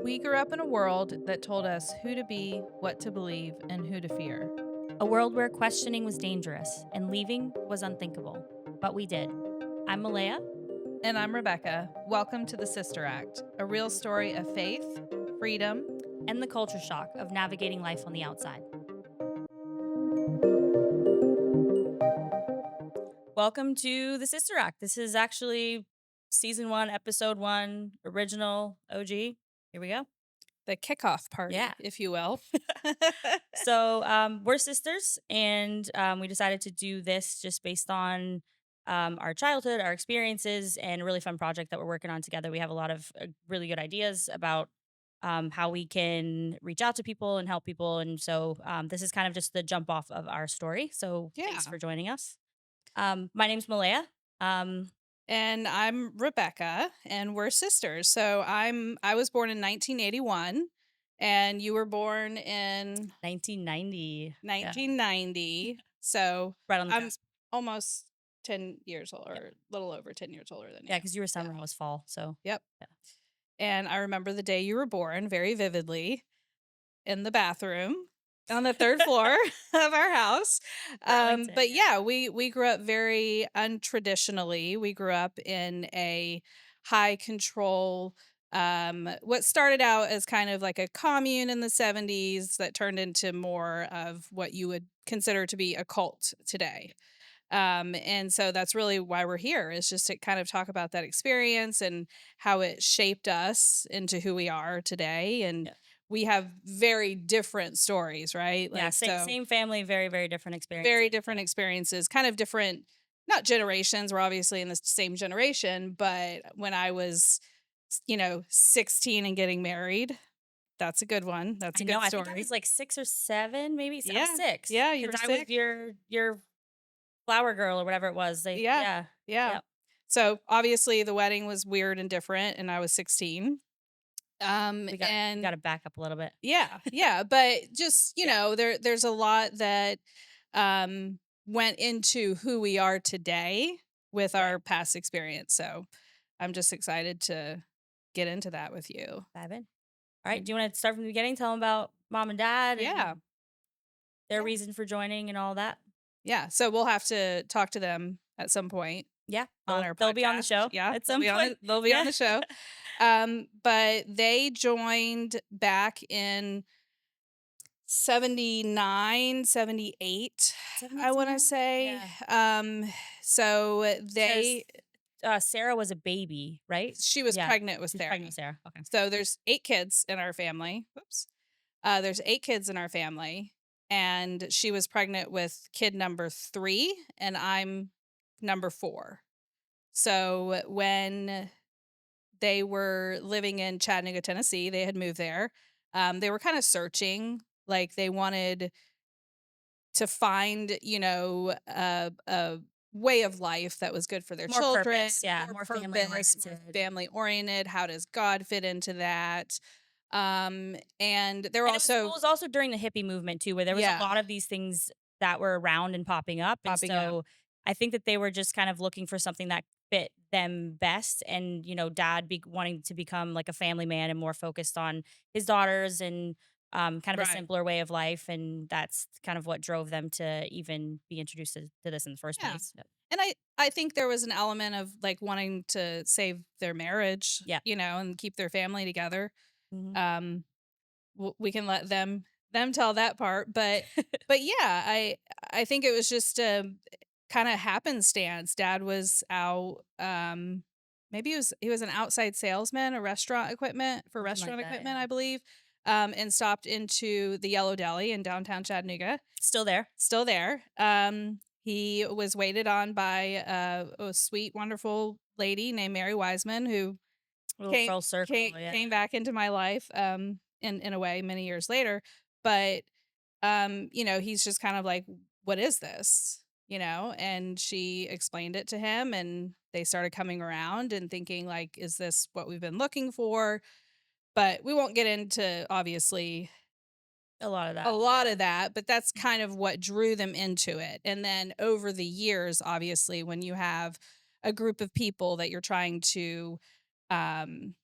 We grew up in a world that told us who to be, what to believe, and who to fear. A world where questioning was dangerous and leaving was unthinkable. But we did. I'm Malaya. And I'm Rebecca. Welcome to the Sister Act, a real story of faith, freedom, And the culture shock of navigating life on the outside. Welcome to the Sister Act. This is actually season 1, episode 1, original OG. Here we go. the kickoff party, Yeah. if you will. So we're sisters, and we decided to do this just based on our childhood, our experiences, and a really fun project that we're working on together. We have a lot of really good ideas about how we can reach out to people and help people. And so this is kind of just the jump off of our story. So thanks Yeah. for joining us. My name's Malaya. And I'm Rebecca, and we're sisters. So I was born in 1981, and you were born in 1990. Yeah, 1990. So right on the I'm cusp. almost 10 years old, Yep. or a little over 10 years older than Yeah, you. because you were Yeah. summer, I was fall. So Yep. yeah. And I remember the day you were born very vividly in the bathroom on the third floor of our house. Burlington. But yeah, we grew up very untraditionally. We grew up in a high control, what started out as kind of like a commune in the 70s that turned into more of what you would consider to be a cult today. And so that's really why we're here, is just to kind of talk about that experience and how it shaped us into who we are today. And Yeah. we have very different stories, right? Yeah, Like, so same family, very, very different experiences. very different experiences, kind of different, not generations. We're obviously in the same generation, but when I was, 16 and getting married, that's a good one. That's I a know. good I think I story. was like 6 or 7, maybe. I was Yeah. 6 Yeah. You were because I was sick. your flower girl or whatever it was. Like, Yeah. yeah, Yeah. yep. So obviously the wedding was weird and different, and I was 16. We And got to back up a little bit. yeah, yeah, but just, Yeah. there's a lot that went into who we are today with Right. our past experience. So I'm just excited to get into that with you. Dive in. All right. Mm. Do you want to start from the beginning? Tell them about mom and dad Yeah. and their Yeah. reason for joining and all that. Yeah. So we'll have to talk to them at some point Yeah. on our They'll be on the podcast. show Yeah. at some point. They'll be on Yeah. the show. But they joined back in 79, 78, I want to 79? say. Yeah. So Because they Sarah was a baby, right? she was Yeah. pregnant with She's Sarah. pregnant with Sarah. Okay. So there's 8 kids in our family. Whoops. There's 8 kids in our family, and she was pregnant with kid number 3, and I'm number 4. So when they were living in Chattanooga, Tennessee, they had moved there. They were kind of searching, like they wanted to find, a way of life that was good for their More children, purpose. Yeah. More family oriented. family oriented. How does God fit into that? And they're And it also was also during the hippie movement too, where there was a yeah, lot of these things that were around and popping up. And popping up. so I think that they were just kind of looking for something that fit them best. And, dad wanting to become like a family man and more focused on his daughters and kind of a Right. simpler way of life. And that's kind of what drove them to even be introduced to this in the first Yeah. place. And I think there was an element of like wanting to save their marriage, Yeah. and keep their family together. Mhm. Um we can let them tell that part, but but yeah, I think it was just a kind of happenstance. Dad was out, maybe he was an outside salesman, a restaurant equipment for Something like restaurant that. equipment, Yeah. I believe. And stopped into the Yellow Deli in downtown Chattanooga. Still there. Still there. He was waited on by a sweet, wonderful lady named Mary Wiseman, who A little came full circle. Yeah. came back into my life, in a way, many years later. But he's just kind of like, what is this? And she explained it to him, and they started coming around and thinking like, is this what we've been looking for? But we won't get into, obviously, A lot of a that. lot Yeah. of that, but that's kind of what drew them into it. And then over the years, obviously, when you have a group of people that you're trying to um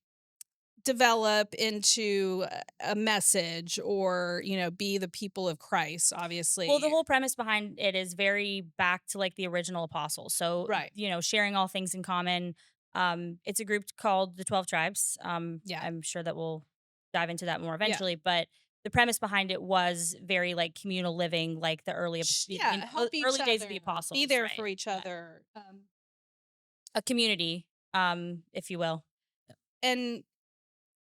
develop into a message or, be the people of Christ, Well, the obviously. whole premise behind it is very back to like the original apostles. So, Right. sharing all things in common. It's a group called the 12 Tribes. Yeah. I'm sure that we'll dive into that more Yeah. eventually, but the premise behind it was very like communal living, like the Yeah, help each early days of other, the be apostles, there right? for each Yeah. other. A community, if you will. And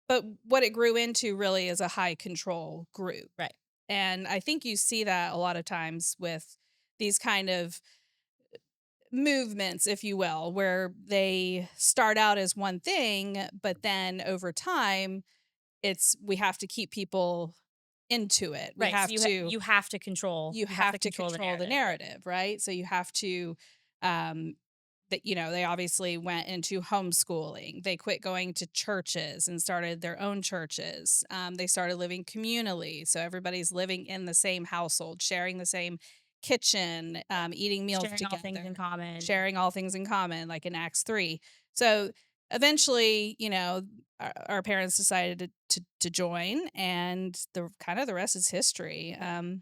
but what it grew into really is a high control group. Right. And I think you see that a lot of times with these kind of movements, if you will, where they start out as one thing, but then over time, we have to keep people into it. We Right. So have to you have to control. you You have have to to control the control the narrative. Right. narrative, right? So you have to um that they obviously went into homeschooling. They quit going to churches and started their own churches. They started living communally, so everybody's living in the same household, sharing the same kitchen, eating meals Sharing all things in together, common. sharing all things in common, like in Acts 3. So eventually, our parents decided to join, and the rest is history. Right.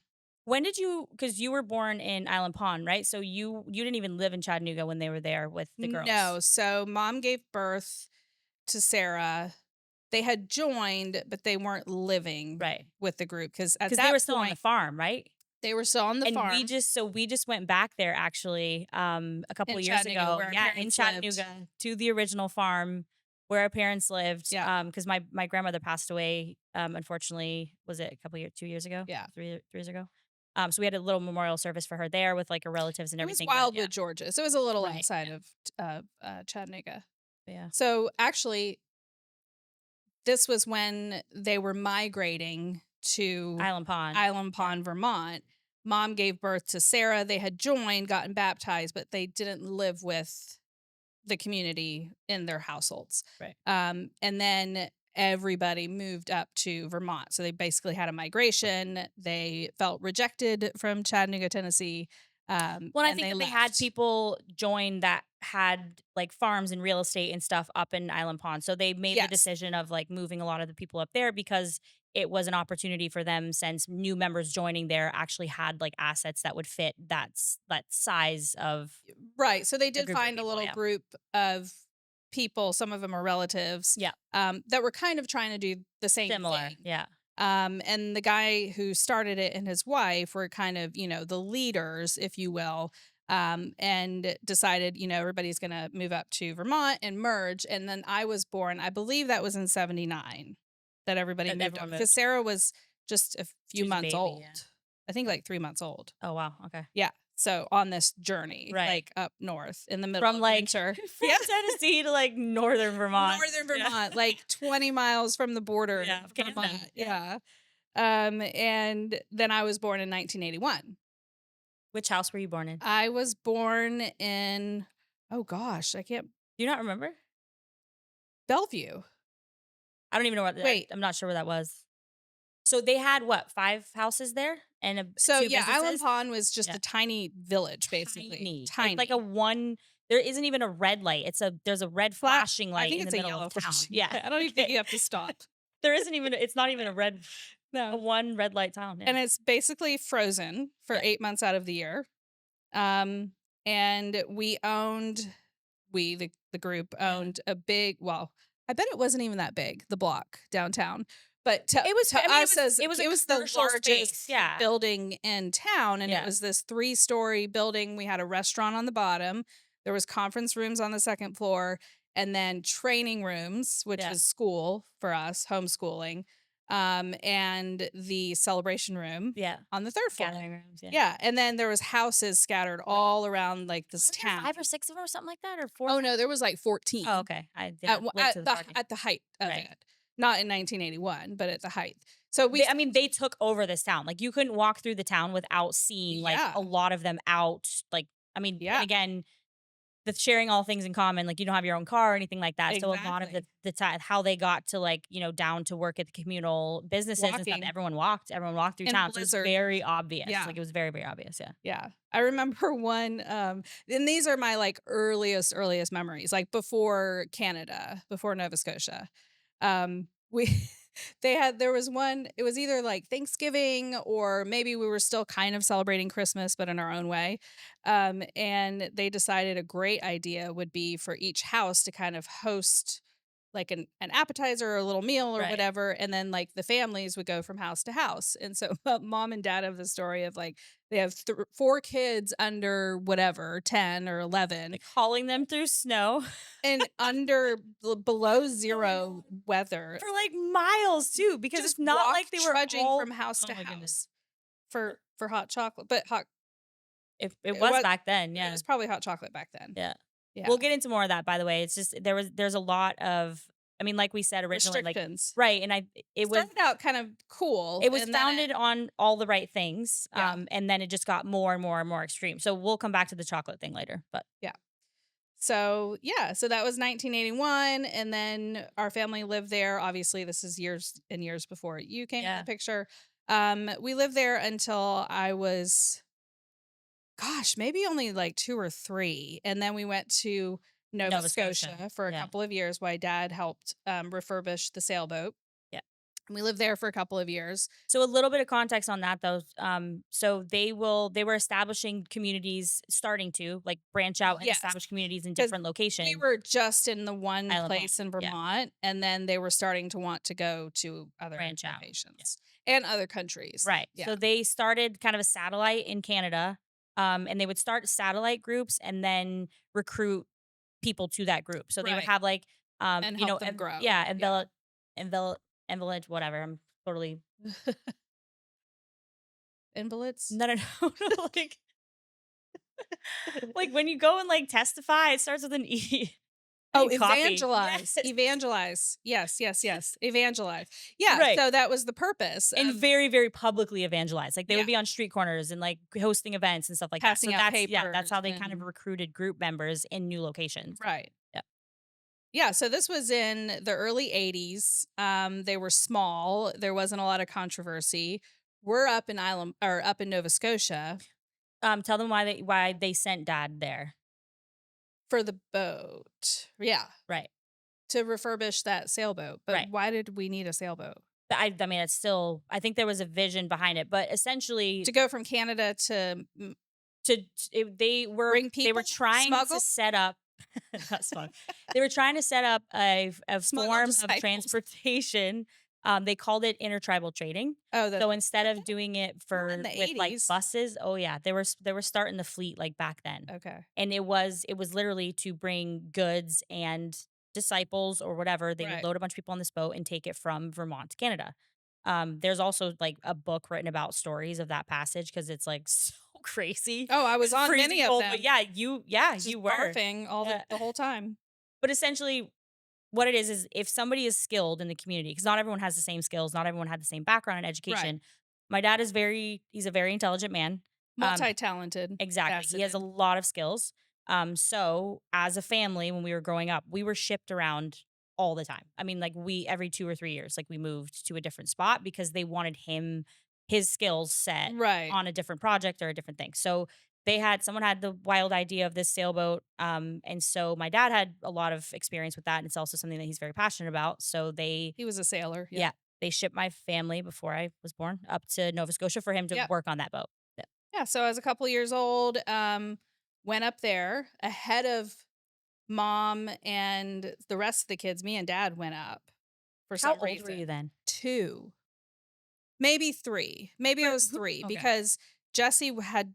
When did you, because you were born in Island Pond, right? So you didn't even live in Chattanooga when they were there with the girls. No, so mom gave birth to Sarah. They had joined, but they weren't living Right. with the group because at Because they that were still on the point farm, right? they were still on the And farm we just went back there actually a couple in of years Chattanooga ago. where our Yeah, in parents lived. Chattanooga to the original farm where our parents lived. Yeah, Because my grandmother passed away. Unfortunately, was it a couple years, 2 years ago, yeah. 3 years ago? So we had a little memorial service for her there with like her relatives and It was everything. But yeah, Wildwood, Georgia, so it was a little right, outside yeah, of Chattanooga. but yeah. So actually, this was when they were migrating to Island Pond, Island yeah, Pond, Vermont. Mom gave birth to Sarah. They had joined, gotten baptized, but they didn't live with the community in their households. right. And then everybody moved up to Vermont. So they basically had a migration. They felt rejected from Chattanooga, Tennessee, Well, and I and think they that they had left. people join that had like farms and real estate and stuff up in Island Pond. So they made the Yes. decision of like moving a lot of the people up there because it was an opportunity for them since new members joining there actually had like assets that would fit that size of Right. So they a did group of find a people. little Yeah. group of people, some of them are relatives, Yeah. that were kind of trying to do the same Similar. thing. Yeah. And the guy who started it and his wife were kind of, the leaders, if you will, and decided, everybody's going to move up to Vermont and merge. And then I was born, I believe that was in 79 that everybody That moved up everyone because moved. Sarah was just a She few was a months baby. old. Yeah. I think like 3 months old. Oh wow. Okay. Yeah. So on this journey, Right. like up north in the middle From of like winter. from Yeah. Tennessee to like northern Vermont. Northern Yeah. Vermont, like 20 miles from the border Yeah. of Of Canada. Vermont. Yeah. Yeah. And then I was born in 1981. Which house were you born in? I was born in, oh gosh, I can't, Do you not remember? Bellevue. I don't even know what Wait. I'm not sure where that was. So they had what, 5 houses there and So 2 yeah, Island businesses? Pond was just Yeah. a tiny village, basically. Tiny. It's like a Tiny. one there isn't even a red light. There's a red Flat. flashing I light think in the it's a middle of yellow town. flashing. Yeah. I don't even think Okay. you have to stop. There isn't even it's not even a No. one red light town. Yeah. And it's basically frozen for Yeah. 8 months out of the year. Um, and the group Yeah. owned a big, well, I bet it wasn't even that big, the block downtown. But It was to I mean us, as it was a it was the commercial space. largest Yeah. building in town, and it Yeah. was this 3-story building. We had a restaurant on the bottom. There was conference rooms on the second floor, and then training rooms, which Yeah. was school for us, homeschooling, and the celebration room Yeah. on the third floor. Gathering rooms. Yeah. Yeah, and then there was houses scattered Right. all around like this Wasn't there town. 5 or 6 of them or something like that or 4 or Oh 5? no, there was like 14 Oh, okay. I at, didn't went to the party. at the height of Right. it. Not in 1981, but at the height. So we I mean, they took over this town. Like, you couldn't walk through the town without seeing, like, yeah. a lot of them out. Like, I mean, and Yeah. again, the sharing all things in common, like, you don't have your own car or anything like that. So a lot of Exactly. the time, how they got to, like, down to work at the communal businesses and stuff, Walking everyone walked through in town. So it was blizzard. very obvious. Yeah. Like, it was very, very obvious. Yeah. Yeah. I remember one and these are my like earliest memories, like before Canada, before Nova Scotia. We there was one, it was either like Thanksgiving or maybe we were still kind of celebrating Christmas, but in our own way. And they decided a great idea would be for each house to kind of host like an appetizer or a little meal or Right. whatever, and then like the families would go from house to house. And so mom and dad have the story of like they have four kids under whatever 10 or 11 Like hauling them through snow and under below oh my zero god. weather, For like miles too, because just it's not walk like they were trudging all from house oh to my goodness. house Uh, for hot chocolate. But hot If it it was was back then, it yeah. was probably hot chocolate back then. Yeah. Yeah. We'll get into more of that, by the way. It's just there's a lot of I mean, like we said originally, like Restrictions. right, and Started out kind of cool it was and then it founded on all the right things, yeah. and then it just got more and more and more extreme. So we'll come back to the chocolate thing later, but Yeah. So, yeah, so that was 1981 and then our family lived there. Obviously, this is years and years before you came in the yeah, picture. We lived there until I was gosh, maybe only like 2 or 3, and then we went to Nova Nova Scotia. Scotia for a Yeah, couple of years while dad helped, refurbish the sailboat, yeah. and we lived there for a couple of years. So a little bit of context on that though. So they were establishing communities, starting to like branch out and Yes, establish communities in because different we locations. were just in the one Island Palm. place in Yeah, Vermont, and then they were starting to want to go to other branch out. Yeah. locations and other countries. Right. Yeah. So they started kind of a satellite in Canada, and they would start satellite groups and then recruit people to that group. So they would Right, have like, and help them grow. yeah, Yeah. envelop, whatever. I'm totally Invalids? no, no, no, no, like when you go and like testify, it starts with an E. Oh, Coffee. Yes. evangelize, evangelize. Yes, yes, yes, evangelize. Yeah, Right. so that was the purpose And of very, very publicly evangelize. Like they yeah, would be on street corners and like hosting events and stuff like that. So passing out that's yeah, that's papers how they kind of and recruited group members in new locations. right. Yeah. Yeah, so this was in the early '80s. They were small. There wasn't a lot of controversy. We're up in Island or up in Nova Scotia Tell them why they sent dad there. for the boat. Yeah, Right. to refurbish that sailboat. But Right. why did we need a sailboat? But I mean, it's still I think there was a vision behind it, but essentially To go from Canada to bring they were people? trying to Smuggle? set up not smug. They were trying to set up a Smuggle form of disciples. transportation. They called it intertribal trading. Oh, the So instead of doing it not in for the with like '80s. buses, oh yeah, they were starting the fleet like back then. Okay. And it was literally to bring goods and disciples or whatever. They would Right. load a bunch of people on this boat and take it from Vermont to Canada. There's also like a book written about stories of that passage because it's like so crazy. Oh, I was It's on freezing many of cold, but them, yeah, just you were. barfing all Yeah. the whole time. But essentially, what it is if somebody is skilled in the community, because not everyone has the same skills, not everyone had the same background and Right. education. My dad is he's a very intelligent man. Multi-talented, Exactly. He has a faceted. lot of skills. So as a family, when we were growing up, we were shipped around all the time. I mean, like we every 2 or 3 years, like we moved to a different spot because they wanted his skills set Right. on a different project or a different thing. So they had someone had the wild idea of this sailboat. And so my dad had a lot of experience with that. And it's also something that he's very passionate about. So He was a sailor, yeah. yeah, they shipped my family before I was born up to Nova Scotia for him to Yep. work on that boat. Yeah. Yeah, so I was a couple years old, went up there ahead of mom and the rest of the kids. Me and dad went up for How some old were you reason. then? 2, maybe 3. Maybe I was 3 Okay. because Jesse had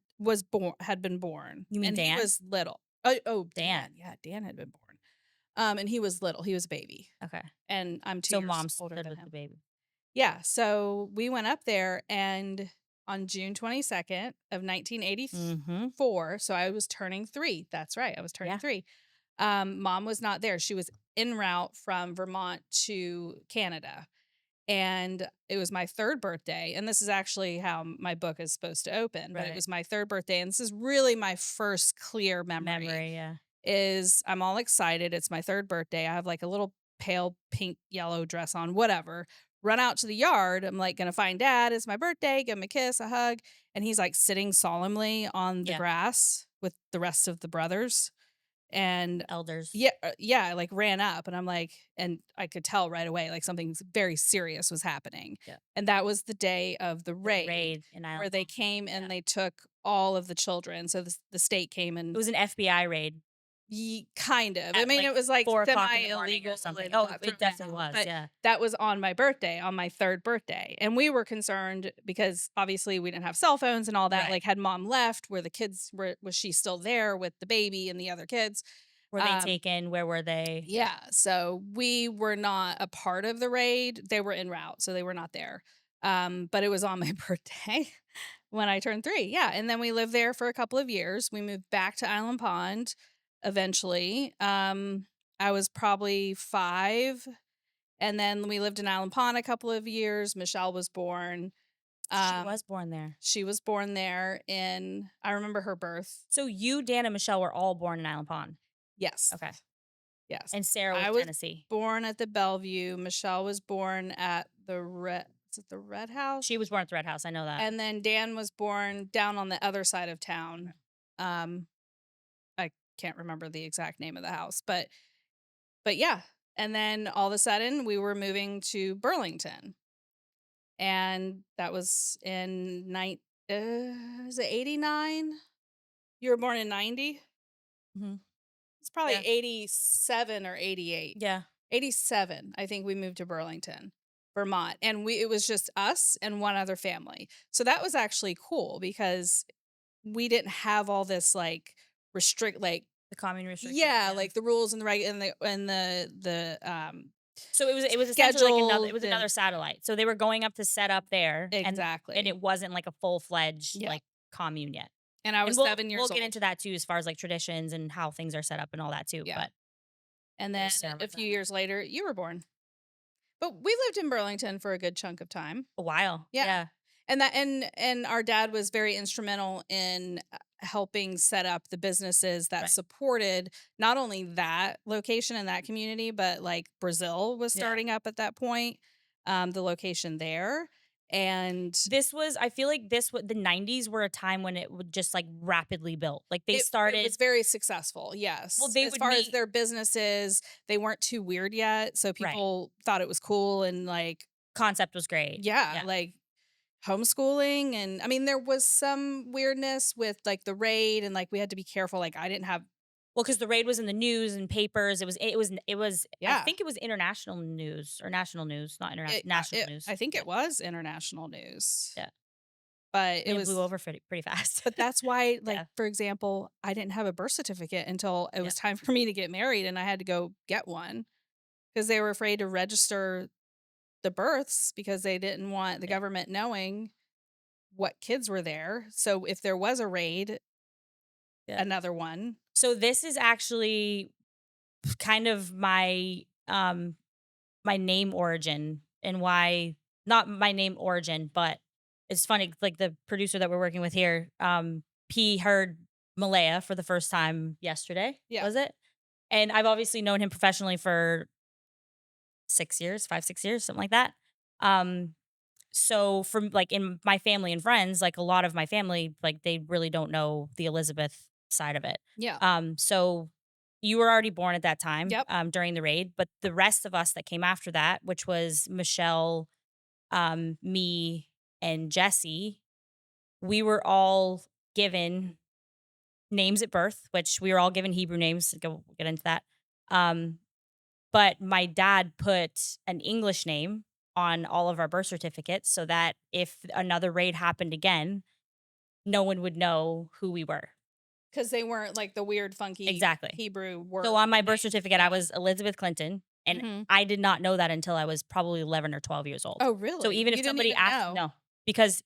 been born, You mean and he Dan? was little. Oh, Dan. Dan, yeah, Dan had been born. And he was little, he was a baby, Okay. and I'm 2 So years mom older stood than with the him. baby. Yeah, so we went up there, and on June 22nd of Mhm. 1984, so I was turning 3. That's right, I was turning Yeah. 3. Mom was not there. She was en route from Vermont to Canada, and it was my 3rd birthday, and this is actually how my book is supposed to open, but it Right. was my 3rd birthday, and this is really my first clear memory, Memory, yeah. is I'm all excited, it's my 3rd birthday, I have, like, a little pale pink, yellow dress on, whatever, run out to the yard, I'm, like, gonna find dad, it's my birthday, give him a kiss, a hug, and he's, like, sitting solemnly on the Yeah. grass with the rest of the brothers, and Elders. yeah, yeah, I, like, ran up, and I'm like and I could tell right away, like, something very serious was happening, Yeah. and that was the day of the The raid raid in Island where they Palm. came Yeah. and they took all of the children, so the state came It and was an FBI raid Ye kind of. I at, mean, like, it was, like, 4 o'clock in the morning or semi-illegal something. and Oh, got it thrown definitely out, was, but yeah. that was on my birthday, on my 3rd birthday, and we were concerned because, obviously, we didn't have cell phones and all that, Right. like, had mom left? Were the kids were was she still there with the baby and the other kids? Were they Um, taken? Where were they? Yeah. yeah, so we were not a part of the raid. They were en route, so they were not there. But it was on my birthday when I turned 3. Yeah, and then we lived there for a couple of years. We moved back to Island Pond eventually. I was probably 5, and then we lived in Island Pond a couple of years. Michelle was born. She Um, was born there. she was born there in I remember her birth. So you, Dan, and Michelle were all born in Island Pond? Yes. Okay. Yes. And Sarah was I was Tennessee? born at the Bellevue. Michelle was born at the Red is it the Red House? She was born at the Red House, I know that. And then Dan was born down on the other side of town. Um, I can't remember the exact name of the house, but yeah. And then all of a sudden we were moving to Burlington. And that was in is it 89? You were born in 90? Mhm. It's probably Yeah. 87 or 88. Yeah. 87, I think we moved to Burlington, Vermont, and we it was just us and one other family. So that was actually cool because we didn't have all this, like, restrict like The commune restriction, yeah, yeah. like, the rules and the So it was essentially like another, it schedules was and another satellite. So they were going up to set up there, and exactly. it wasn't like a full-fledged, Yeah, like, commune yet. and I And was we'll 7 we'll years get old. into that too as far as, like, traditions and how things are set up and all that too, Yeah, but and it then was Sarah a was few then. years later, you were born. But we lived in Burlington for a good chunk of time. A while, Yeah. yeah. And our dad was very instrumental in helping set up the businesses that Right. supported not only that location and that community, but like Brazil was Yeah. starting up at that point, the location there. And This was, I feel like this was the '90s were a time when it would just, like, rapidly built. Like, they it started, was very successful. well, Yes. they As would far as meet, their businesses, they weren't too weird yet. So right. people thought it was cool and like, Concept was great. yeah, Yeah. like homeschooling. And I mean, there was some weirdness with like the raid and like we had to be careful. Like I didn't have, Well, because the raid was in the news and papers. It was I yeah, think it was international news or national news, not international, national news. I think Yeah. it was international news, Yeah. but And it blew over pretty fast. but that's why, like, Yeah. for example, I didn't have a birth certificate until it Yeah. was time for me to get married and I had to go get one because they were afraid to register the births because they didn't want the Yeah. government knowing what kids were there. So if there was a raid, Yeah. another one. So this is actually kind of my name origin, and why, not my name origin, but it's funny, like, the producer that we're working with here, he heard Malaya for the first time yesterday, Yeah. was it? And I've obviously known him professionally for 6 years, 5, 6 years, something like that. Um, so from, like, in my family and friends, like, a lot of my family, like, they really don't know the Elizabeth side of it. Yeah. So you were already born at that time, Yep. during the raid, but the rest of us that came after that, which was Michelle, me, and Jesse, we were all given names at birth, which we were all given Hebrew names. We'll get into that. Um, but my dad put an English name on all of our birth certificates so that if another raid happened again, no one would know who we were. Because they weren't like the weird, funky Exactly. Hebrew So word on my birth names. certificate, I Yeah. was Elizabeth Clinton, and Mhm. I did not know that until I was probably 11 or 12 years old. Oh, So really? even if You didn't somebody even asked, know? no, because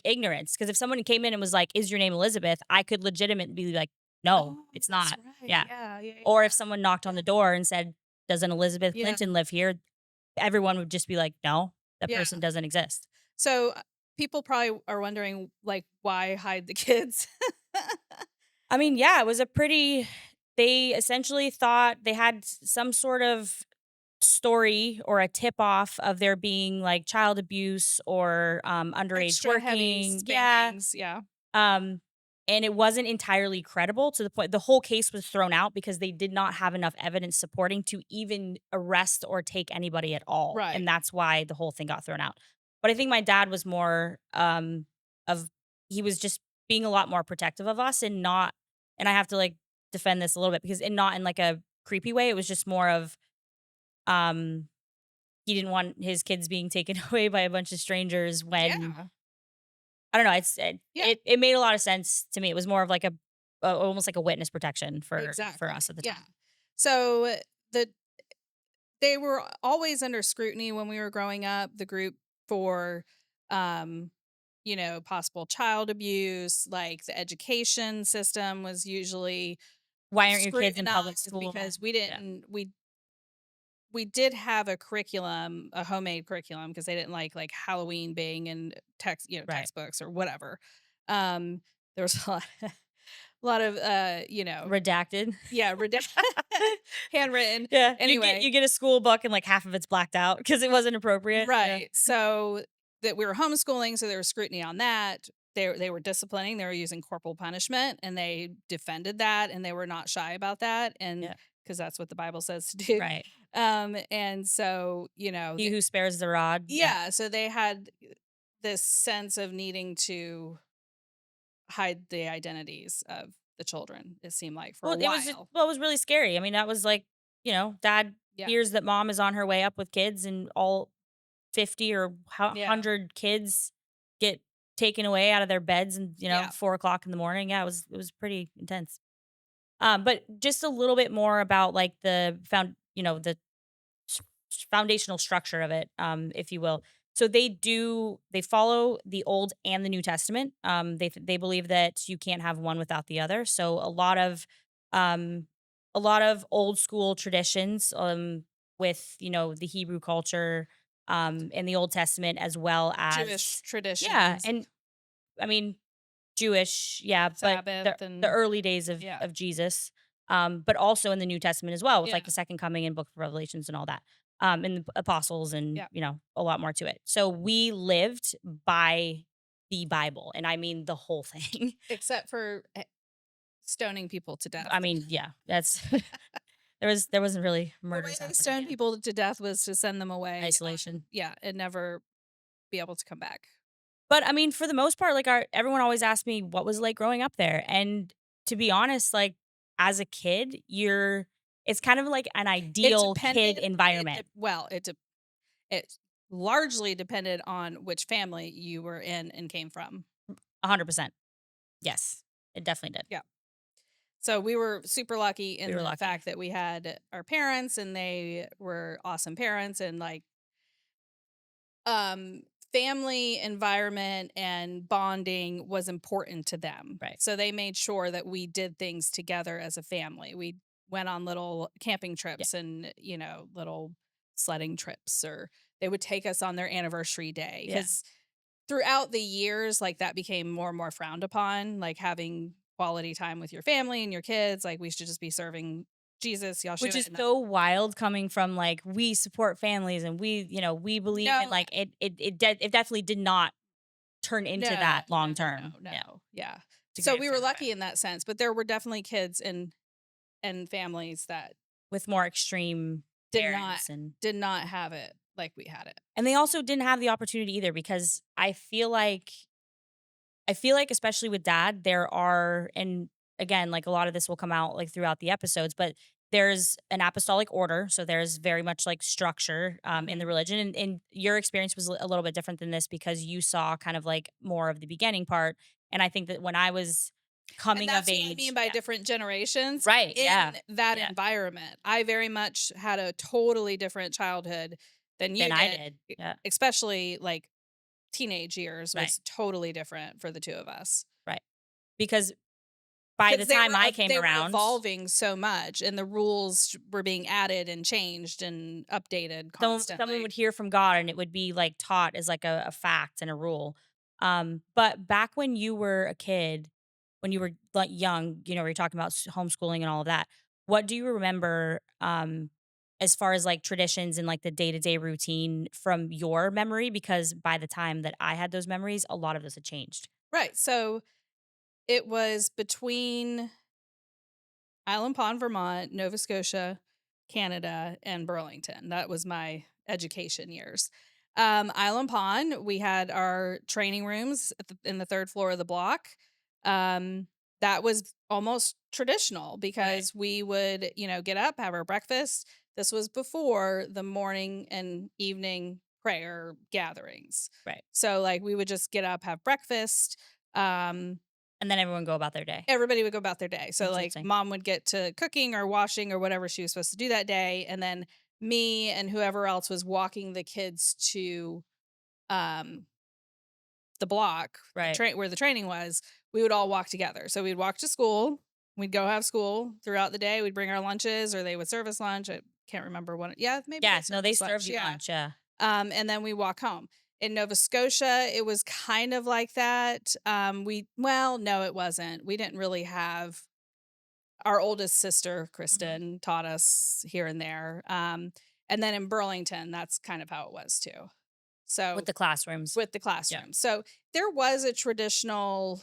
ignorance. Because if someone came in and was like, "Is your name Elizabeth?" I could legitimately be like, "No, Oh, it's that's not." right. Yeah. Yeah, yeah, Or yeah. if someone knocked on Yeah. the door and said, "Does an Elizabeth Yeah. Clinton live here?" Everyone would just be like, "No, that Yeah. person doesn't exist." So, people probably are wondering, like, why hide the kids? I mean, yeah, it was a pretty, they essentially thought they had some sort of story or a tip off of there being, like, child abuse or underage Extra heavy working. Yeah. spankings, yeah. Um and it wasn't entirely credible to the point the whole case was thrown out because they did not have enough evidence supporting to even arrest or take anybody at all, and Right. that's why the whole thing got thrown out. But I think my dad was more, of he was just being a lot more protective of us and not and I have to, like, defend this a little bit because and not in, like, a creepy way, it was just more of, um, he didn't want his kids being taken away by a bunch of strangers when Yeah. I don't know, it's it Yeah. it it made a lot of sense to me. It was more of like a almost like a witness protection for us Exactly. at the Yeah. time. So the they were always under scrutiny when we were growing up, the group for um possible child abuse, like the education system was usually Why aren't your kids in public scrutinized school? because we Yeah, didn't we did have a curriculum, a homemade curriculum because they didn't like Halloween being in right. textbooks or whatever. There was a lot a lot of Redacted. yeah, handwritten. Yeah, Anyway, you get a school book and like half of it's blacked out because it wasn't appropriate. Yeah, right. So that we were homeschooling, so there was scrutiny on that. They were disciplining, they were using corporal punishment, and they defended that, and they were not shy about that, and yeah, because that's what the Bible says to do. right. And so He who spares the rod. Yeah. yeah, so they had this sense of needing to hide the identities of the children. It seemed like for a while. Well, it was really scary. I mean, that was like, dad Yeah, hears that mom is on her way up with kids and all 50 or yeah, 100 kids get taken away out of their beds and, yeah. 4 o'clock in the morning. Yeah, it was pretty intense. But just a little bit more about like the s- foundational structure of it, if you will. So they follow the Old and the New Testament. They believe that you can't have one without the other. So um, a lot of old school traditions, with the Hebrew culture, in the Old Testament as well Jewish as yeah, traditions, and I mean Jewish, yeah, but Sabbath, the and early days of yeah, Jesus, but also in the New Testament as well, with yeah, like the second coming and Book of Revelations and all that, and the apostles and yeah. a lot more to it. So we lived by the Bible, and I mean the whole thing. Except for stoning people to death. I mean, yeah, that's there wasn't really The way murders they happening. stoned Yeah, people to death was to send them away on isolation. yeah, and never be able to come back. But I mean, for the most part, like everyone always asked me what was it like growing up there, and to be honest, like as a kid, it's kind of like an It ideal kid depended environment. it largely depended on which family you were in and came from. 100%. Yes, it definitely did. Yeah. So we were super lucky We in were the lucky. fact that we had our parents and they were awesome parents and like um family environment and bonding was important to them. Right. So they made sure that we did things together as a family. We went on little camping Yeah. trips and, little sledding trips, or they would take us on their anniversary day Yeah. cuz throughout the years like that became more and more frowned upon, like having quality time with your family and your kids, like we should just be serving Jesus, y'all Which shouldn't. is so wild coming from like we support families and we believe in No, like it definitely did not turn into no, that long no, no, no, term. Yeah. no. Yeah. To So get we were further away. lucky in that sense, but there were definitely kids and families that With more extreme did not parents have it like we had it. and they also didn't have the opportunity either because I feel like especially with dad, there are and again, like a lot of this will come out like throughout the episodes, but there's an apostolic order. So there's very much like structure in the Mhm. religion. And your experience was a little bit different than this because you saw kind of like more of the beginning part. And I think that when I was And coming of that's what I mean age, by yeah. different generations Right. Yeah. in that Yeah. environment. I very much had a totally different childhood than Than you I did, did. Yeah. especially like teenage years Right. was totally different for the two of us. Right. Because by the Because time I came they were around, evolving so much, and the rules were being added and changed and updated someone constantly. would hear from God and it would be like taught as like a fact and a rule. But back when you were a kid, when you were like young, we are talking about homeschooling and all of that. What do you remember as far as like traditions and like the day to day routine from your memory? Because by the time that I had those memories, a lot of this had changed. Right. So It was between Island Pond, Vermont, Nova Scotia, Canada, and Burlington. That was my education years. Island Pond, we had our training rooms in the third floor of the block. Um, that was almost traditional Right. because we would, get up, have our breakfast. This was before the morning and evening prayer gatherings. Right. So, like, we would just get up, have breakfast. Um, And then everyone go about their day. Everybody would go about their day. So, like, Interesting. mom would get to cooking or washing or whatever she was supposed to do that day, and then me and whoever else was walking the kids to, um, the block, Right. where the training was, we would all walk together. So, we'd walk to school, we'd go have school throughout the day, we'd bring our lunches or they would serve us lunch. I can't remember what yeah, maybe they Yeah. No, served they us served lunch, you yeah. lunch. Yeah. And then we walk home. In Nova Scotia, it was kind of like that. Well, no, it wasn't. We didn't really have our oldest sister, Mhm. Kristen, taught us here and there. And then in Burlington, that's kind of how it was too. With So the classrooms. with the Yeah. classroom. So there was a traditional,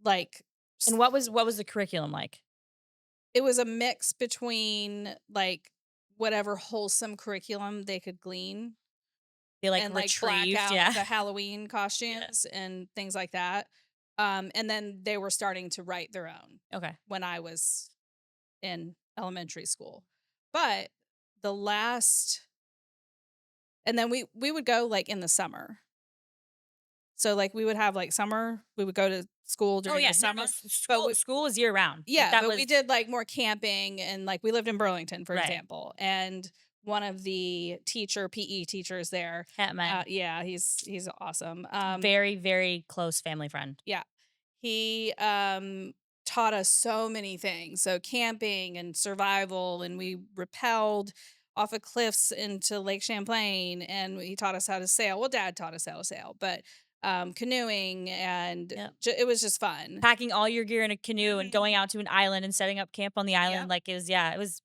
like, And s- what was the curriculum like? it was a mix between like whatever wholesome curriculum they could glean They like and like black retrieved. out Yeah. the Halloween Yeah. costumes and things like that. And then they were starting to write their own Okay. when I was in elementary school. But the last and then we would go like in the summer. So like we would have like summer, we would go to school Oh during yeah. the No, no. summer. But School is year round. Like yeah, that but we was did like more camping and like we lived in Burlington, for right. example. And one of the PE teachers there, Cat man. yeah, he's awesome. Very, very close family friend. Yeah. He taught us so many things. So camping and survival, and we rappelled off of cliffs into Lake Champlain, and he taught us how to sail. Well, Dad taught us how to sail, but canoeing, and Yep. it was just fun. Packing all your gear in a canoe and Mhm. going out to an island and setting up camp on the island. Yep. Like it was, yeah, it was.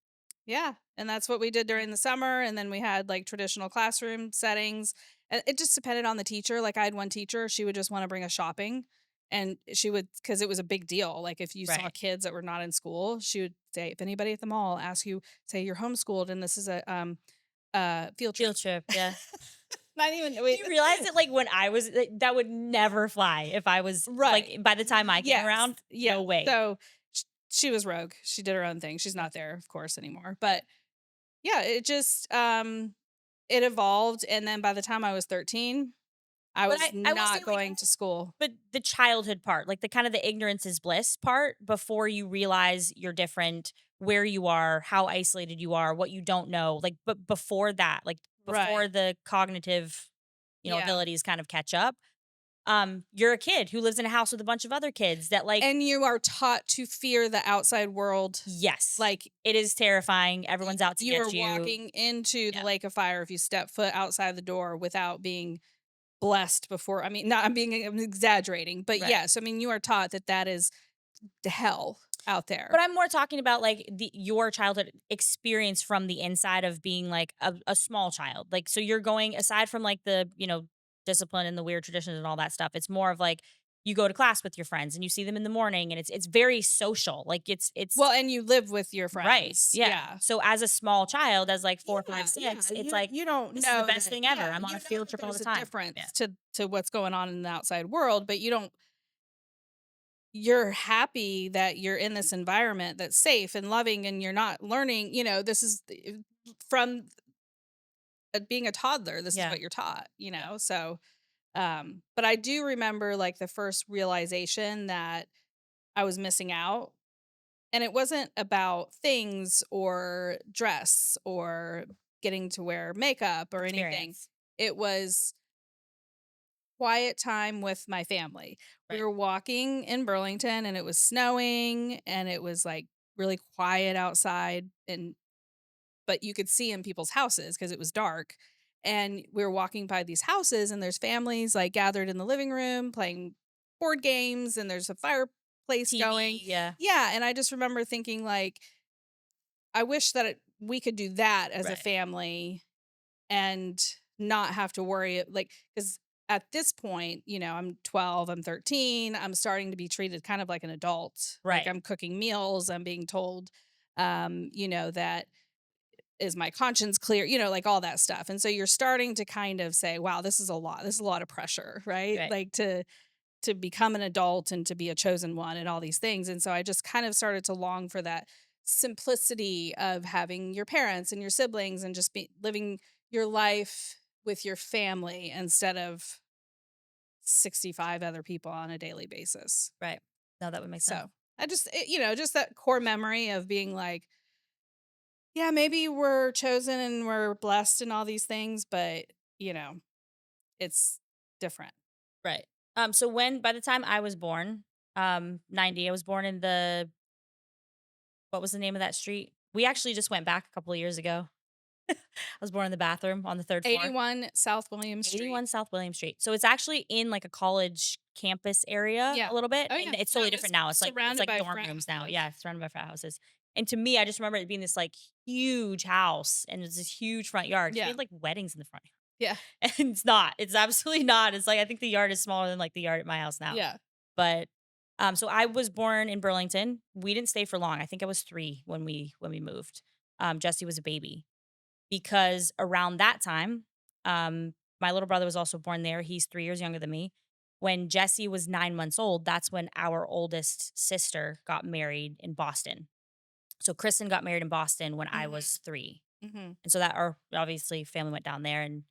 Yeah, and that's what we did Yeah. during the summer, and then we had, like, traditional classroom settings, and it just depended on the teacher. Like, I had one teacher, she would just wanna bring us shopping, and she would, because it was a big deal. Like, if you saw Right. kids that were not in school, she would say, "If anybody at the mall asks you, say you're homeschooled and this is a field trip." Field trip. Yeah. Not even Do wait. you realize that, like, when I was like, that would never fly if I was Right. like, by the time I came Yes, around, yes. no way. So, she was rogue. She did her own thing. She's Yeah. not there, of course, anymore, Yeah. but yeah, it just, it evolved, and then by the time I was 13, I But was I will say, not like, going to school. but the childhood part, like the kind of the ignorance is bliss part before you realize you're different, where you are, how isolated you are, what you don't know. Like, but before that, like before Right. the cognitive, Yeah. abilities kind of catch up, you're a kid who lives in a house with a bunch of other kids that like, And you are taught to fear the outside world. yes, Like, it is terrifying. Everyone's out to you are get you. walking into the Yeah. lake of fire if you step foot outside the door without being blessed before. I mean, not I'm exaggerating, but Right. yes, I mean, you are taught that that is the hell out But there. I'm more talking about like your childhood experience from the inside of being like a small child. Like, so you're going aside from like the, discipline and the weird traditions and all that stuff. It's more of like you go to class with your friends and you see them in the morning and it's very social. Like it's Well, and you live with your right. friends. Yeah. Yeah. So as a small child, as like four, Yeah, five, yeah. six, it's You like you don't this is the know best that. thing ever. Yeah, I'm on you a know field that trip all there's the a time. Yeah. difference to what's going on in the outside world, but you don't. You're happy that you're in this environment that's safe and loving, and you're not learning. This is from being a toddler. This is Yeah. what you're taught. Yeah. So, but I do remember like the first realization that I was missing out. And it wasn't about things or dress or getting to wear makeup or anything. Experience. It was quiet time with my family. We Right. were walking in Burlington and it was snowing and it was like really quiet outside, and but you could see in people's houses because it was dark. And we were walking by these houses and there's families like gathered in the living room playing board games and there's a fireplace going. TV. Yeah. Yeah, and I just remember thinking like I wish that we could do that as a Right. family and not have to worry like cuz at this point, I'm 12, I'm 13, I'm starting to be treated kind of like an adult. Like Right. I'm cooking meals, I'm being told, that is my conscience clear, like all that stuff. And so you're starting to kind of say, wow, this is a lot. This is a lot of pressure, right? Right. Like to become an adult and to be a chosen one and all these things. And so I just kind of started to long for that simplicity of having your parents and your siblings and just be living your life with your family instead of 65 other people on a daily basis. Right. No, that would make sense. So just that core memory of being like, yeah, maybe we're chosen and we're blessed and all these things, but you know, it's different. Right. So when by the time I was born, 90, I was born in the what was the name of that street? We actually just went back a couple of years ago. I was born in the bathroom on the 3rd floor. 81 South William Street. 81 South William Street. So it's actually in like a college campus area Yeah. a little bit, Oh and yeah. it's No, totally it's different now. It's surrounded like by dorm frat rooms now. houses. Yeah, it's surrounded by frat houses. And to me, I just remember it being this like huge house and it's this huge front yard. 'Cause we Yeah. had like weddings in the front. Yeah. And it's not. It's absolutely not. It's like I think the yard is smaller than like the yard at my house now. Yeah. But so I was born in Burlington. We didn't stay for long. I think I was 3 when we moved. Jesse was a baby because around that time, my little brother was also born there. He's 3 years younger than me. When Jesse was 9 months old, that's when our oldest sister got married in Boston. So Kristen got married in Boston when I Mhm. was 3. Mhm. And so that our obviously family went down there and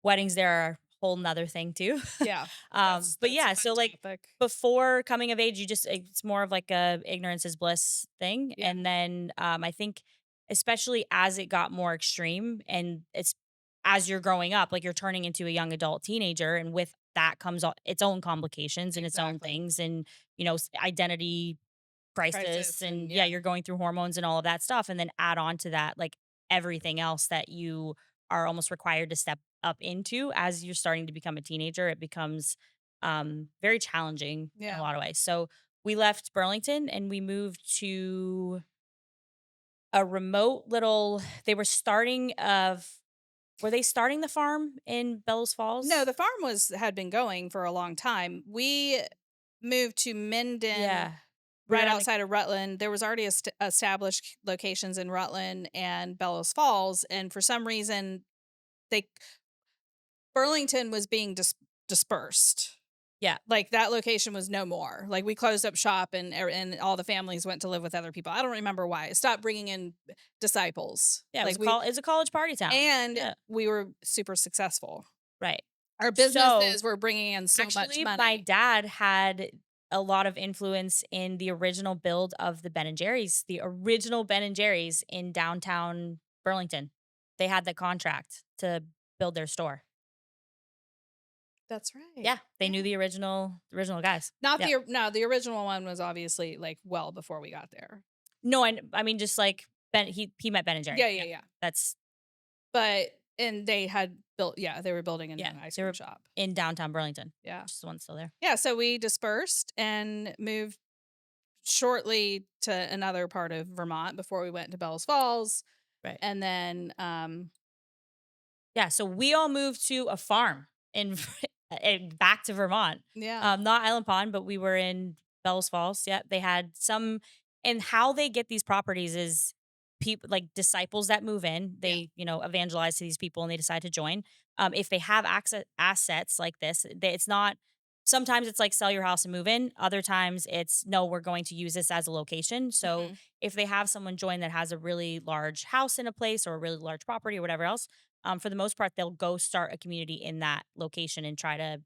weddings there are a whole nother thing too. Yeah. But That's a yeah, fun so like topic. before coming of age, it's more of like a ignorance is bliss thing. Yeah. And then I think especially as it got more extreme and it's as you're growing up, like you're turning into a young adult teenager, and with that comes its own complications and its own Exactly. things and identity crisis Crisis and and yeah, yeah. you're going through hormones and all of that stuff and then add on to that like everything else that you are almost required to step up into as you're starting to become a teenager, it becomes very challenging in a Yeah. lot of ways. So we left Burlington and we moved to a remote little they were they starting the farm in Bellows No, Falls? the farm had been going for a long time. We moved to Minden Yeah. We were right on the outside of Rutland. There was already established locations in Rutland and Bellows Falls, and for some reason, they Burlington was being dispersed. yeah. Like that location was no more. Like we closed up shop and all the families went to live with other people. I don't remember why. It stopped bringing in disciples. Yeah, Like it was a college party town. and Yeah. we were super successful. Right. Our So businesses were bringing in so much actually, my money. dad had a lot of influence in the original build of the Ben& and Jerry's, the original Ben& and Jerry's in downtown Burlington. They had the contract to build their store. That's right. Yeah, they knew Yeah. the original guys. Not Yeah. the original one was obviously like well before we got there. No, I mean just like Ben he met Ben& and Jerry. Yeah, yeah, Yeah. yeah. That's But and they had built they were building a new yeah, ice they cream were shop. in downtown Burlington, Yeah. which is the one still there. Yeah, so we dispersed and moved shortly to another part of Vermont before we went to Bellows Falls, Right. and then, Yeah, so we all moved to a farm in and back to Vermont. yeah, Not Island Pond, but we were in Bellows Falls. Yeah, they had some, and how they get these properties is people like disciples that move in. yeah, They evangelize to these people and they decide to join. If they have access assets like this, it's not. Sometimes it's like sell your house and move in. Other times it's no, we're going to use this as a location. So mhm. if they have someone join that has a really large house in a place or a really large property or whatever else, for the most part, they'll go start a community in that location and try to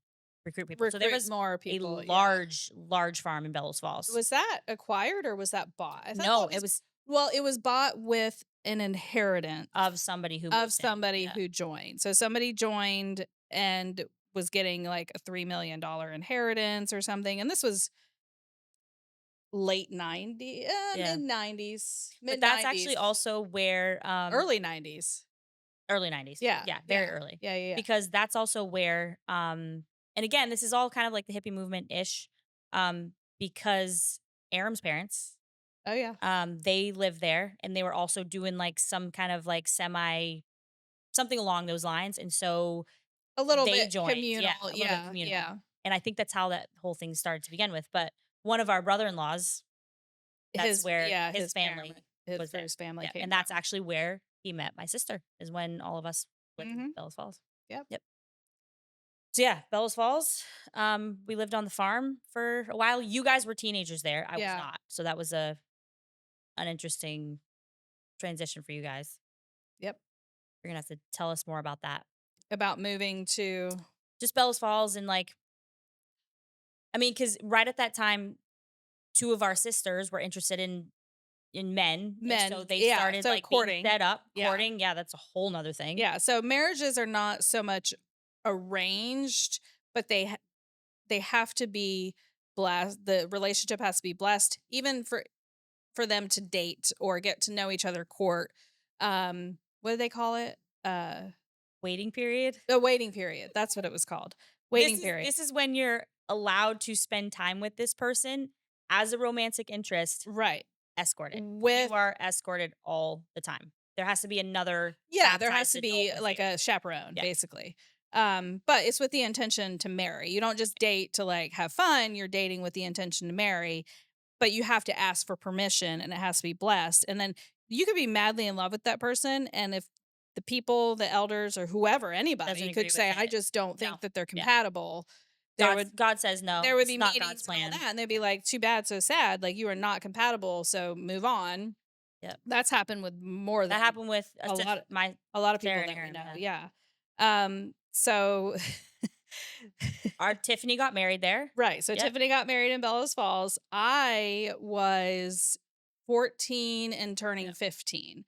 recruit people. So there Recruit was more a people, yeah. large farm in Bellows Falls. Was that acquired or was that bought? I thought No, that it was was well, it was bought with an inheritance of somebody who of moved in. somebody Yeah. who joined. So somebody joined and was getting like a $3 million inheritance or something, and this was late 90, Yeah. mid 90s, But mid that's actually 90s, also where early 90s. early 90s. Yeah, Yeah, very yeah, early. yeah, yeah, yeah. Because that's also where and again, this is all kind of like the hippie movement ish because Aram's parents Oh yeah, they lived there and they were also doing like some kind of like semi something along those lines. And so A little they bit joined. Yeah, communal. a little bit Yeah, communal. yeah. And I think that's how that whole thing started to begin with. But one of our brother-in-laws, that's His where yeah, his his parent family his was there. first family Yeah, came and that's from. actually where he met my sister, is when all of us lived in Mhm. Bellows Falls. Yep. Yep. So yeah, Bellows Falls. We lived on the farm for a while. You guys were teenagers there. I was Yeah. not. So that was a an interesting transition for you guys. Yep. You're gonna have to tell us more about that. About moving to Just Bellows Falls and like, I mean, because right at that time, two of our sisters were interested in men, and so men. they Yeah, started so like being courting. set up, Yeah. courting. Yeah, that's a whole nother thing. Yeah, so marriages are not so much arranged, but they have to be blessed. The relationship has to be blessed even for them to date or get to know each other, court. What do they call it? Waiting period. The waiting period. That's what it was called. This Waiting is period. this is when you're allowed to spend time with this person as a romantic interest, Right. escorted. You With are escorted all the time. There has to be another Yeah, there has baptized to adult be with like you. a chaperone, Yeah, basically. But it's with the intention to marry. You don't just date to like have fun. You're dating with the intention to marry, but you have to ask for permission and it has to be blessed. And then you could be madly in love with that person. And if the people, the elders, or whoever, doesn't anybody could agree with say, I it. just don't No. think that they're Yeah. compatible, there would God says no. there would It's be not God's meetings and all plan. that. And they'd be like, too bad, so sad. Like you are not compatible, so move on. Yep. That's happened with more That than happened with a lot my a lot of Sarah people and that we Aaron. know, Yeah. yeah. So Our Tiffany got married there. right, so Yep. Tiffany got married in Bellows Falls. I was 14 and turning Yep. 15,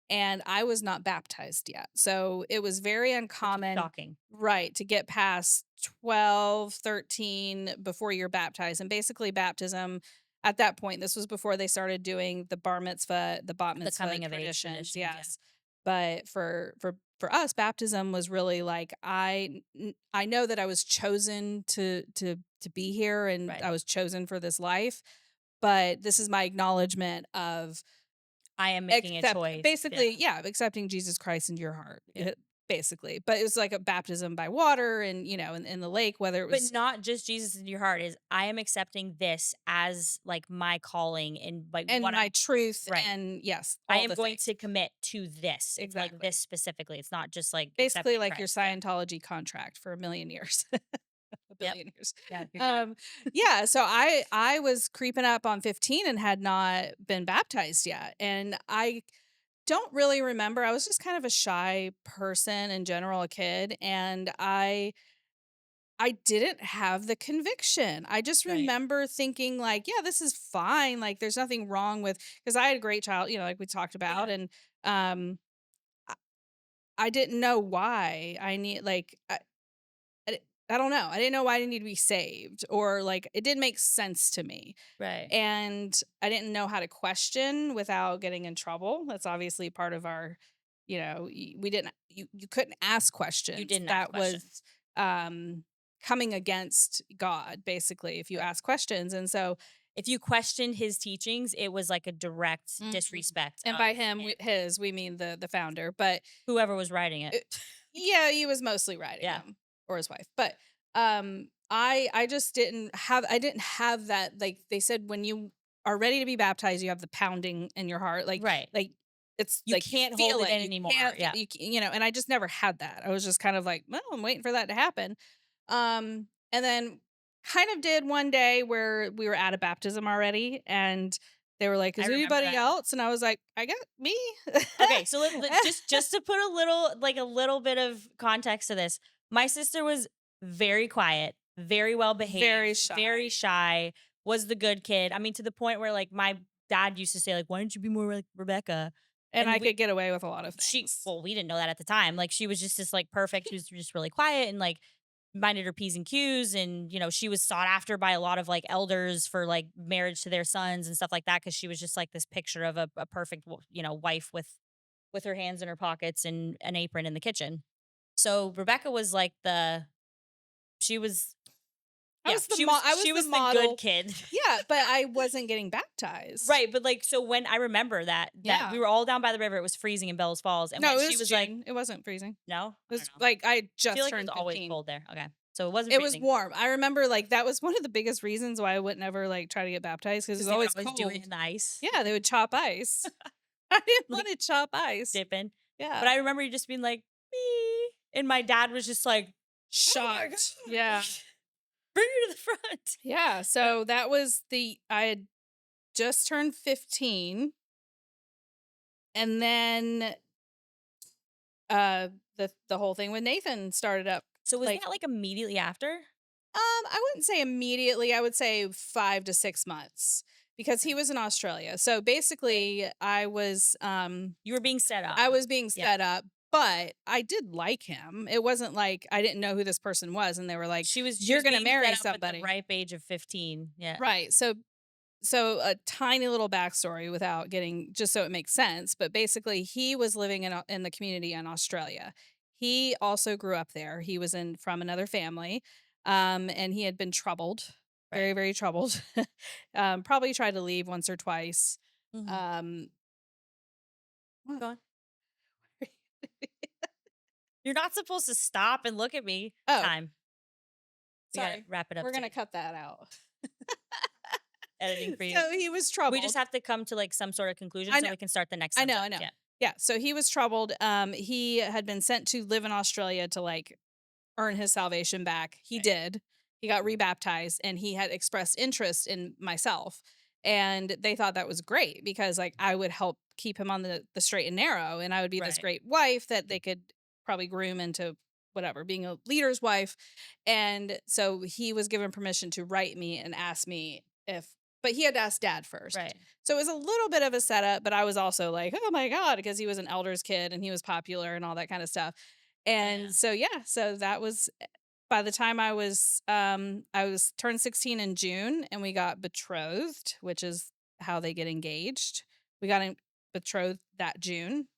and I was not baptized yet. So it was very Which is uncommon, shocking. right, to get past 12, 13 before you're baptized. And basically baptism at that point, this was before they started doing the bar mitzvah, the bat The mitzvah coming of age traditions, traditions. Yeah. yes. But for us, baptism was really like I know that I was chosen to be here and Right. I was chosen for this life, but this is my acknowledgement of I am making a accept choice. Yeah. basically, yeah, accepting Jesus Christ into your heart, Yep. basically. But it was like a baptism by water and, in the lake, whether it But was not just Jesus in your heart, is I am accepting this as like my calling and like and what my I'm truth right. and yes, I all am the going things. to commit to this. It's like this Exactly. specifically. It's not just like Basically accepting like your Christ. Yeah. Scientology contract for a million years. A Yep. billion years. Yeah. You're fine. Yeah, so I was creeping up on 15 and had not been baptized yet. And I don't really remember. I was just kind of a shy person in general, a kid, and I didn't have the conviction. I just Right. remember thinking like, yeah, this is fine. Like there's nothing wrong with because I had a great child, like we talked about Yeah. and um I, I didn't know why I need like I don't know. I didn't know why I need to be saved or like it didn't make sense to me. Right. And I didn't know how to question without getting in trouble. That's obviously part of our, we didn't, you couldn't ask You questions. didn't ask That was questions. coming against God, basically, if you Right. ask questions. And so, If you questioned his teachings, it was like a direct mhm. disrespect And of by him, him, we mean the founder. But whoever was writing it. it, yeah, he was mostly writing Yeah. them or his wife. But I just didn't have that like they said when you are ready to be baptized, you have the pounding in your heart. Right. Like it's You like you can't hold feel it it. in You anymore. can't Yeah. and I just never had that. I was just kind of like, well, I'm waiting for that to happen. And then kind of did one day where we were at a baptism already and they were like, I is remember anybody that. else? And I was like, I got me. Okay, so just to put a little bit of context to this. My sister was very quiet, very well Very behaved, very shy. shy, was the good kid. I mean, to the point where like my dad used to say like, "Why don't you be more like Rebecca?" And I And could get away with a lot of she things. well, we didn't know that at the time. Like she was just this like perfect. She was just really quiet and like minded her P's and Q's. And, she was sought after by a lot of like elders for like marriage to their sons and stuff like that. Cause she was just like this picture of a perfect, wife with her hands in her pockets and an apron in the kitchen. So Rebecca was like she was Yeah, I was she the was the good model. kid. Yeah, but I wasn't getting baptized. Right, but, like, so when I remember that we Yeah. were all down by the river, it was freezing in Bellows Falls, and when No, it she was was like, June. It wasn't freezing. "No?" It I don't was know. like I I feel just like it was turned always 15. cold there. Okay. So it wasn't It was freezing warm. I remember, like, that was one of the biggest reasons why I would never, like, try to get baptized because it because was they would always always do it cold. in the ice, Yeah, they would chop ice. I didn't like, wanna chop ice. dipping. But Yeah. I remember you just being like, "Me," and my dad was just like, "Oh my Shocked. Yeah. gosh, bring her to the front." Yeah, so that was I had just turned 15, and then, uh, the whole thing with Nathan started up, So was like, that, like, immediately after? I wouldn't say immediately, I would say 5 to 6 months because he Okay. was in Australia. So, Right. basically, You were being set up. I was being Yeah. set up, but I did like him. It wasn't like I didn't know who this person was, and they were like, She "You're was gonna being marry set up at the somebody." ripe age of 15. Yeah. Right, so a tiny little backstory without getting just so it makes sense, but basically he was living in the community in Australia. He also grew up there. He was in from another family, and he had been troubled, Right. very very troubled. Probably tried to leave once or twice. Mhm. Um, what? Go on. You're not supposed to stop and look at me. Oh, Time. We gotta sorry. wrap it up We're gonna soon. cut that out. Editing for you. So he was We just troubled. have to come to, like, some sort of conclusion I so know. we can start the next I know, I subject. know. Yeah. Yeah, so he was troubled. He had been sent to live in Australia to like earn his salvation back. He Right. did. He got rebaptized and he had expressed interest in myself. And they thought that was great because like I would help keep him on the straight and narrow and I would be this Right. great wife that they could probably groom into whatever, being a leader's wife. And so he was given permission to write me and ask me if but he had to ask dad first. Right. So it was a little bit of a setup, but I was also like, "Oh my god," because he was an elder's kid and he was popular and all that kind of stuff. Oh, yeah. And so yeah, so that was by the time I was turned 16 in June and we got betrothed, which is how they get engaged. We got betrothed that June.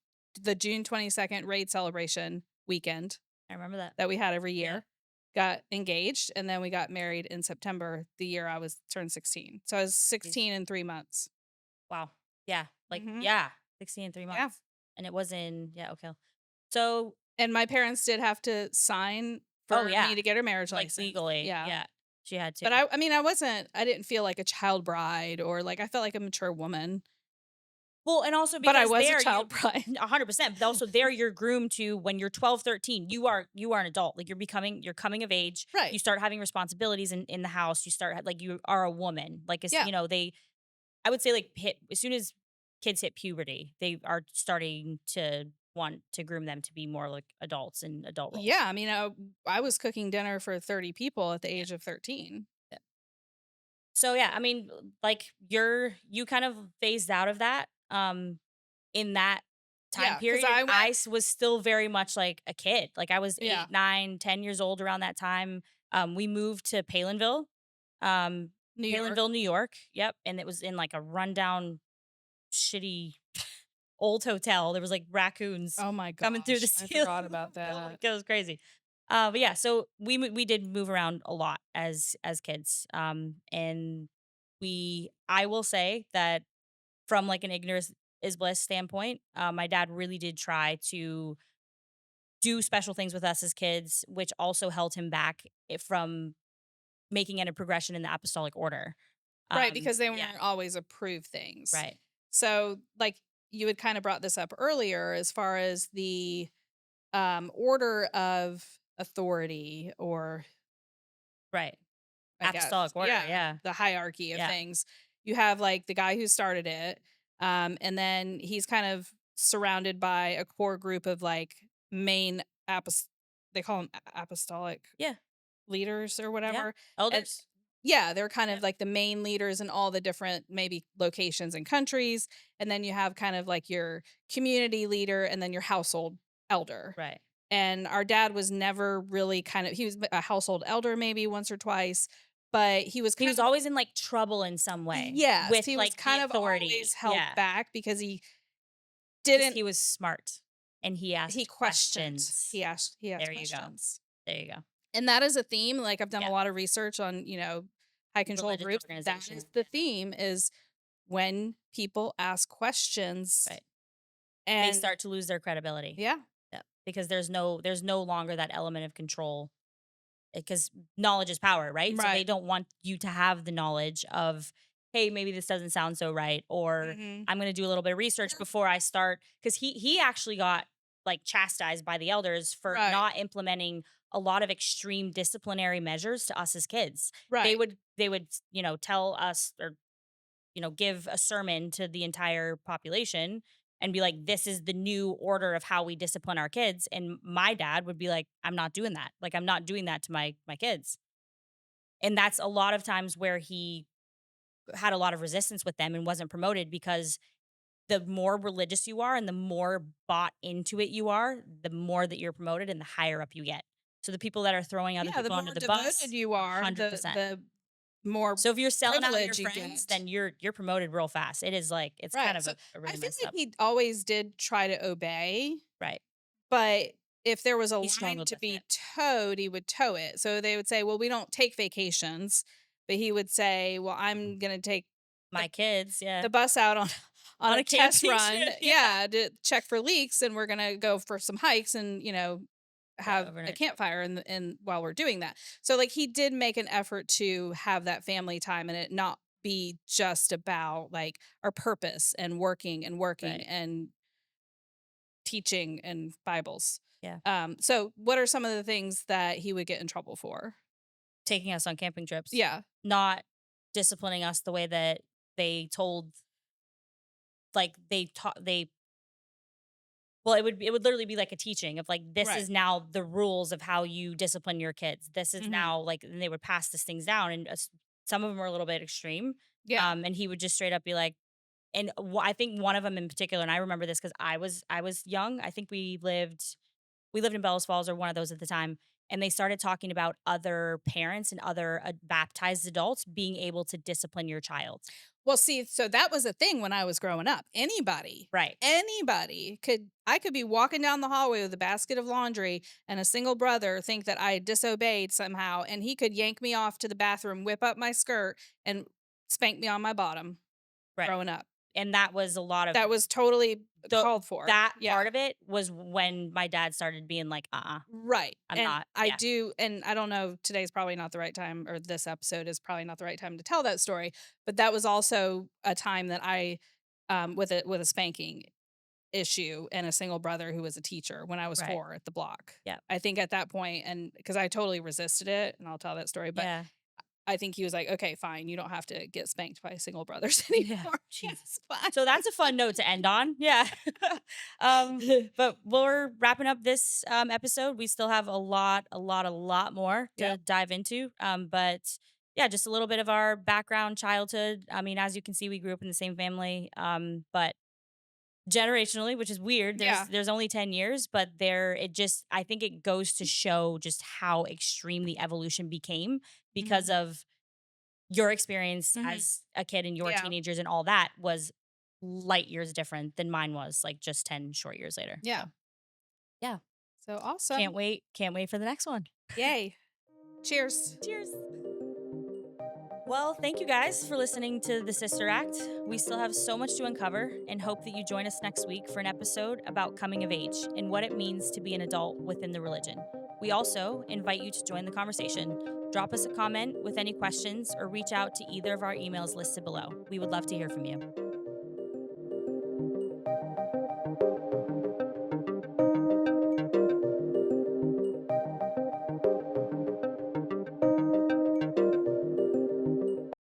The June 22nd raid celebration weekend I remember that. that we had every Yeah. year. Got engaged and then we got married in September the year I was turned 16. So I was Jeez. 16 in 3 months. Wow. Yeah. Like, Mhm. yeah. 16 in 3 Yeah. months. And it was in, yeah, okay. So, And my parents did have to sign oh, for yeah. me to get a marriage Like, license. legally. Yeah. Yeah. She had to. But I mean, I didn't feel like a child bride or like I felt like a mature woman, Well, and also but I because was a there you child bride. 100%, but also there you're groomed to when you're 12, 13, you are an adult. Like you're coming of age. Right. You start having responsibilities in the house. You start like you are a woman. Like it's, Yeah. they I would say like hit as soon as kids hit puberty, they are starting to want to groom them to be more like adults and adult Yeah, roles. I mean, I was cooking dinner for 30 people at the Yeah. age of 13. Yeah. So yeah, I mean, like you kind of phased out of that in that time Yeah, cuz period. I went Was still very much like a kid. Like I was yeah, 8, 9, 10 years old around that time. We moved to um, New York. Palinville, New York. Yep, and it was in like a rundown, shitty old hotel. There was like raccoons Oh my coming through the gosh, I ceiling forgot of the about building. that. It was crazy. But yeah, so we did move around a lot as kids. And I will say that from like an ignorance is bliss standpoint, my dad really did try to do special things with us as kids, which also held him back from making it a progression in the apostolic order. Right, because they Yeah, weren't always approved things. right, So, like you had kind of brought this up earlier as far as the order of authority or right. I guess, Apostolic order, yeah, yeah, the hierarchy of yeah, things. You have like the guy who started it, and then he's kind of surrounded by a core group of like main they call them apostolic yeah, leaders or yeah. whatever. And Elders, yeah, they're kind of yeah, like the main leaders in all the different maybe locations and countries. And then you have kind of like your community leader and then your household elder. right. And our dad was never really he was a household elder maybe once or twice, but he was He kind was of, always in like trouble in some way yes, with he was like the kind of always authority. held Yeah, back because he because didn't, he was smart and he he asked questioned. questions. He asked There you go. questions. There you go. And that is a theme, like, I've done a Yeah. lot of research on, high control Religious groups. That is organization. the theme is when people ask questions Right. They and start to lose their credibility. yeah, Yeah. Because there's no longer that element of control because knowledge is power, right? So they right. don't want you to have the knowledge of, hey, maybe this doesn't sound so right, or Mhm. I'm going to do a little bit of research before I start. Because he actually got like chastised by the elders for Right, not implementing a lot of extreme disciplinary measures to us as kids. They right. would they would tell us or give a sermon to the entire population and be like, this is the new order of how we discipline our kids. And my dad would be like, I'm not doing that. Like, I'm not doing that to my kids. And that's a lot of times where he had a lot of resistance with them and wasn't promoted because the more religious you are and the more bought into it you are, the more that you're promoted and the higher up you get. So the people that are throwing other Yeah, the people under more the devoted bus, you are, the 100%. the more So if you're selling out your privilege you friends, get. then you're promoted real fast. It is like it's kind Right, of so a I really feel messed like up. he always did try to obey, Right. but if there was a He line struggled to with it. be towed, he would tow it. So they would say, "Well, we don't take vacations," but he would say, "Well, I'm gonna take the My kids, yeah, the bus out on on on a a test camping run, trip, yeah. yeah, to check for leaks, and we're gonna go for some hikes and, Yeah, have a overnight. campfire in while we're doing that." So, like, he did make an effort to have that family time and it not be just about, like, our purpose and working Right. and teaching and Bibles. Yeah. So what are some of the things that he would get in trouble for? Taking us on camping trips, Yeah, not disciplining us the way that they told like, they taught they well, it would literally be like a teaching of, like, this right. is now the rules of how you discipline your kids. This is Mhm. now, like and they would pass these things down, and some of them are a little bit extreme, Yeah. and he would just straight up be like and I think one of them in particular, and I remember this because I was young. I think we lived in Bellows Falls or one of those at the time, and they started talking about other parents and other baptized adults being able to discipline your child. Well, see, so that was a thing when I was growing up. Right, Anybody could be walking down the hallway with a basket of laundry and a single brother think that I disobeyed somehow, and he could yank me off to the bathroom, whip up my skirt, and spank me on my bottom right, growing up. and that was a lot of That was totally the called for. that Yeah. part of it was when my dad started being like, Right. I'm And not." I Yeah, do, and I don't know, today's probably not the right time, or this episode is probably not the right time to tell that story, but that was also a time that I, with a spanking issue and a single brother who was a teacher when I was right. 4 at the block. Yeah, I think at that point, and because I totally resisted it, and I'll tell that story, but yeah, I think he was like, "Okay, fine, you don't have to get spanked by single brothers yeah. anymore. Jesus. It's fine." So that's a fun note to end on. Yeah. But we're wrapping up this episode. We still have a lot more to Yep. dive into. But yeah, just a little bit of our background, childhood. I mean, as you can see, we grew up in the same family. But generationally, which is weird. There's Yeah. there's only 10 years, but there it just I think it goes to show just how extreme the evolution became because Mhm. of your experience Mhm. as a kid and your Yeah. teenagers and all that was light years different than mine was, like, just 10 short years later. Yeah. So, yeah, So can't awesome. wait can't wait for the next one. Yay. Cheers. Cheers. Well, thank you guys for listening to The Sister Act. We still have so much to uncover and hope that you join us next week for an episode about coming of age and what it means to be an adult within the religion. We also invite you to join the conversation. Drop us a comment with any questions or reach out to either of our emails listed below. We would love to hear from you.